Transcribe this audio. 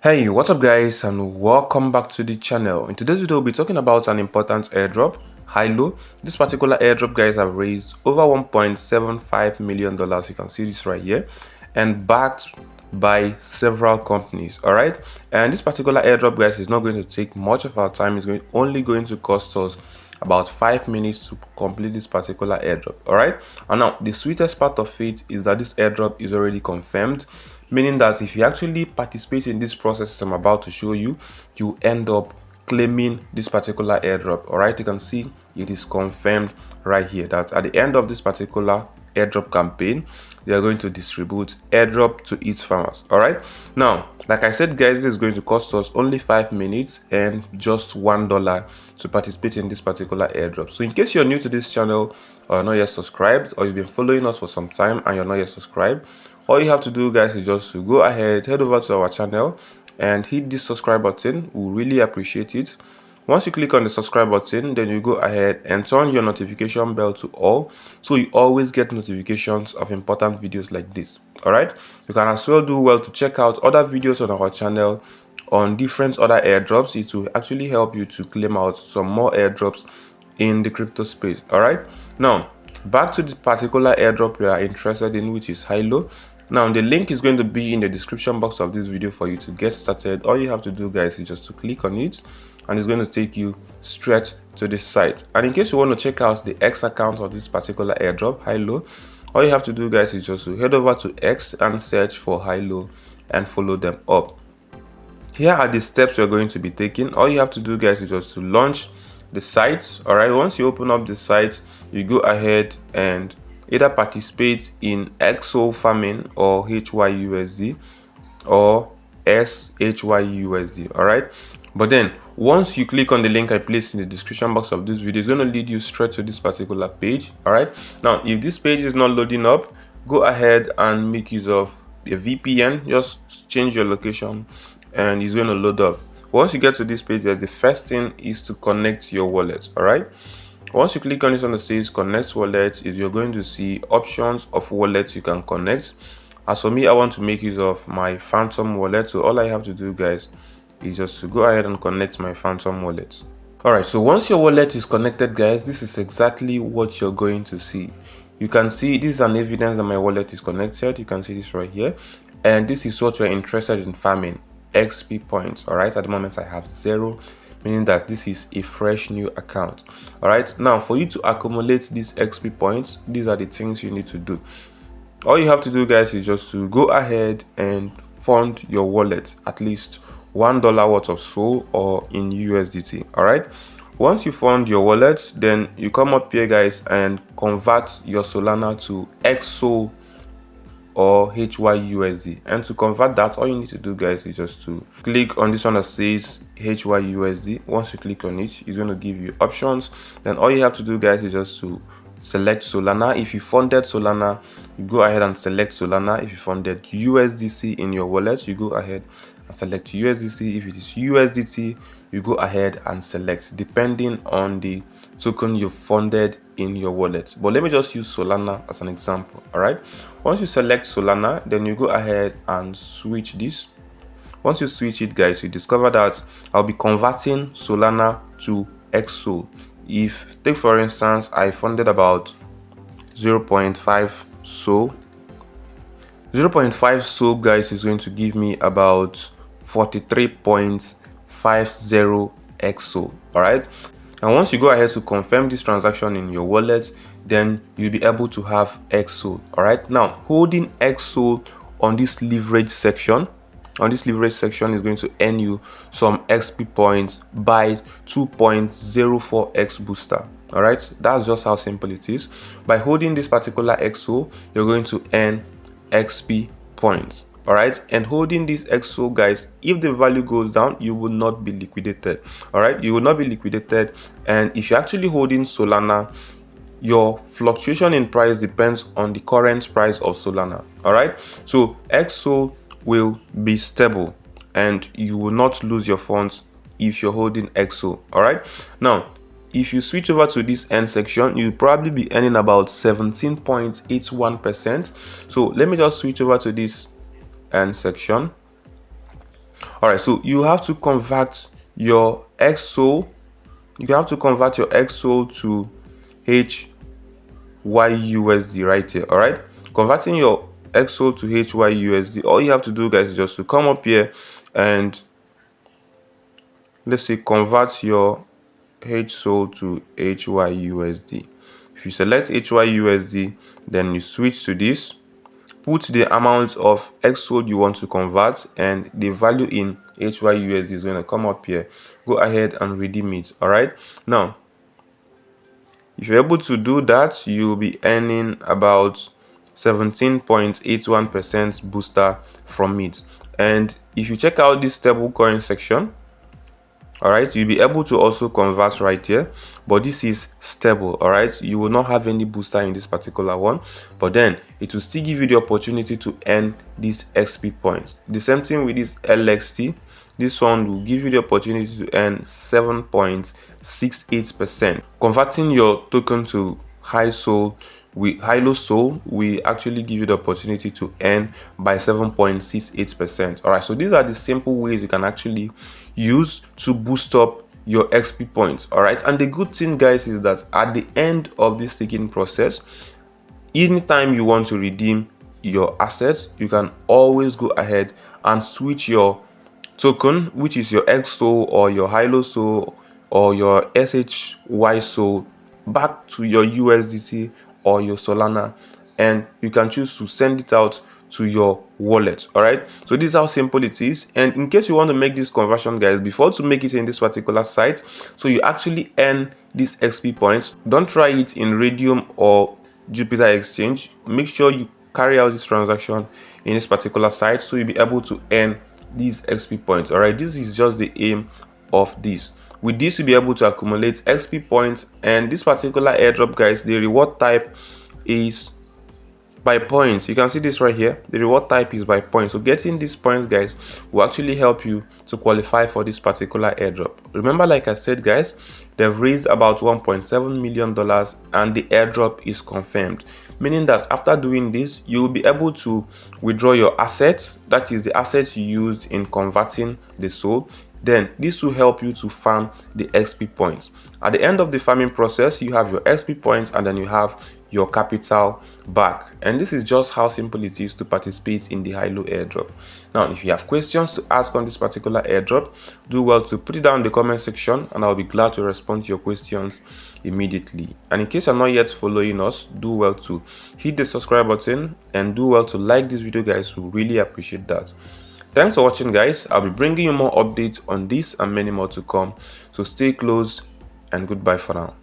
Hey, what's up guys, and welcome back to the channel. In today's video, we'll be talking about an important airdrop, Hylo. This particular airdrop, guys, have raised over $1.75 million. You can see this right here, and backed by several companies. All right, and this particular airdrop, guys, is not going to take much of our time. It's only going to cost us about 5 minutes to complete this particular airdrop. All right, and now the sweetest part of it is that this airdrop is already confirmed, meaning that if you actually participate in this process I'm about to show you, you end up claiming this particular airdrop. All right, you can see it is confirmed right here that at the end of this particular airdrop campaign, they are going to distribute airdrop to its farmers. All right, now like I said, guys, this is going to cost us only 5 minutes and just $1 to participate in this particular airdrop. So in case you're new to this channel, or you're not yet subscribed, or you've been following us for some time and you're not yet subscribed, all you have to do, guys, is just to go ahead, head over to our channel and hit this subscribe button. We'll really appreciate it. Once you click on the subscribe button, then you go ahead and turn your notification bell to all, so you always get notifications of important videos like this. All right, you can as well do well to check out other videos on our channel on different other airdrops. It will actually help you to claim out some more airdrops in the crypto space. All right, now back to this particular airdrop we are interested in, which is Hylo. Now the link is going to be in the description box of this video for you to get started. All you have to do, guys, is just to click on it, and it's going to take you straight to this site. And in case you want to check out the X account of this particular airdrop, Hylo, all you have to do, guys, is just to head over to X and search for Hylo and follow them up. Here are the steps you're going to be taking. All you have to do, guys, is just to launch the site. All right, once you open up the site, you go ahead and either participate in XO farming or HYUSD or SHYUSD. All right, but then once you click on the link I placed in the description box of this video, it's going to lead you straight to this particular page. All right, now if this page is not loading up, go ahead and make use of a VPN. Just change your location and it's going to load up. Once you get to this page, the first thing is to connect your wallet. All right, once you click on this one that says connect wallet, you're going to see options of wallets you can connect. As for me, I want to make use of my Phantom wallet, so all I have to do, guys, is just to go ahead and connect my Phantom wallet. All right, so once your wallet is connected, guys, this is exactly what you're going to see. You can see this is an evidence that my wallet is connected. You can see this right here, and this is what we're interested in farming, XP points. All right, at the moment I have 0, meaning that this is a fresh new account. All right, now for you to accumulate these XP points, these are the things you need to do. All you have to do, guys, is just to go ahead and fund your wallet at least $1 worth of SOL or in USDT. All right, once you fund your wallet, then you come up here, guys, and convert your Solana to XSOL or HYUSD. And to convert that, all you need to do, guys, is just to click on this one that says HYUSD. Once you click on it, it's going to give you options. Then all you have to do, guys, is just to select Solana. If you funded Solana, you go ahead and select Solana. If you funded USDC in your wallet, you go ahead and select USDC. If it is USDT, you go ahead and select, depending on the token you funded in your wallet. But let me just use Solana as an example. All right, once you select Solana, then you go ahead and switch this. Once you switch it, guys, you discover that I'll be converting Solana to XSOL. If, take for instance, I funded about 0.5 SOL, 0.5 SOL, guys, is going to give me about 43.50 XSOL. All right, and once you go ahead to confirm this transaction in your wallet, then you'll be able to have XSOL. All right, now holding XSOL on this leverage section, is going to earn you some XP points by 2.04x booster. All right, that's just how simple it is. By holding this particular XSOL, you're going to earn XP points. All right, and holding this XSOL, guys, if the value goes down, you will not be liquidated. All right, you will not be liquidated. And if you're actually holding Solana, your fluctuation in price depends on the current price of Solana. All right, so XSOL will be stable and you will not lose your funds if you're holding XSOL. All right, now if you switch over to this end section, you'll probably be earning about 17.81%. so let me just switch over to this end section. All right, so you have to convert your XSOL. You have to convert your XSOL to HYUSD right here. All right, converting your XSOL to HYUSD. All you have to do, guys, is just to come up here and let's say convert your HSOL to HYUSD. If you select HYUSD, then you switch to this. Put the amount of XSOL you want to convert, and the value in HYUSD is going to come up here. Go ahead and redeem it. All right. Now, if you're able to do that, you'll be earning about 17.81% booster from it. And if you check out this stablecoin section, all right, you'll be able to also convert right here, but this is stable. All right, you will not have any booster in this particular one, but then it will still give you the opportunity to earn these XP points. The same thing with this LXT. This one will give you the opportunity to earn 7.68%. Converting your token to Hylo Soul, we actually give you the opportunity to earn by 7.68%. All right, so these are the simple ways you can actually use to boost up your XP points. All right, and the good thing, guys, is that at the end of this staking process, anytime you want to redeem your assets, you can always go ahead and switch your token, which is your XSOL or your Hylo Soul or your SHY Soul, back to your USDT or your Solana, and you can choose to send it out to your wallet. All right, so this is how simple it is. And in case you want to make this conversion, guys, before to make it in this particular site, so you actually earn these XP points, don't try it in Radium or Jupiter Exchange. Make sure you carry out this transaction in this particular site, so you'll be able to earn these XP points. All right, this is just the aim of this. With this, you'll be able to accumulate XP points, and this particular airdrop, guys, the reward type is by points. You can see this right here. The reward type is by points. So getting these points, guys, will actually help you to qualify for this particular airdrop. Remember, like I said, guys, they've raised about $1.7 million and the airdrop is confirmed, meaning that after doing this, you will be able to withdraw your assets. That is the assets you used in converting the soul. Then this will help you to farm the XP points. At the end of the farming process, you have your XP points and then you have your capital back. And this is just how simple it is to participate in the Hylo airdrop. Now, if you have questions to ask on this particular airdrop, do well to put it down in the comment section and I'll be glad to respond to your questions immediately. And in case you're not yet following us, do well to hit the subscribe button and do well to like this video, guys. We really appreciate that. Thanks for watching, guys. I'll be bringing you more updates on this and many more to come. So stay close and goodbye for now.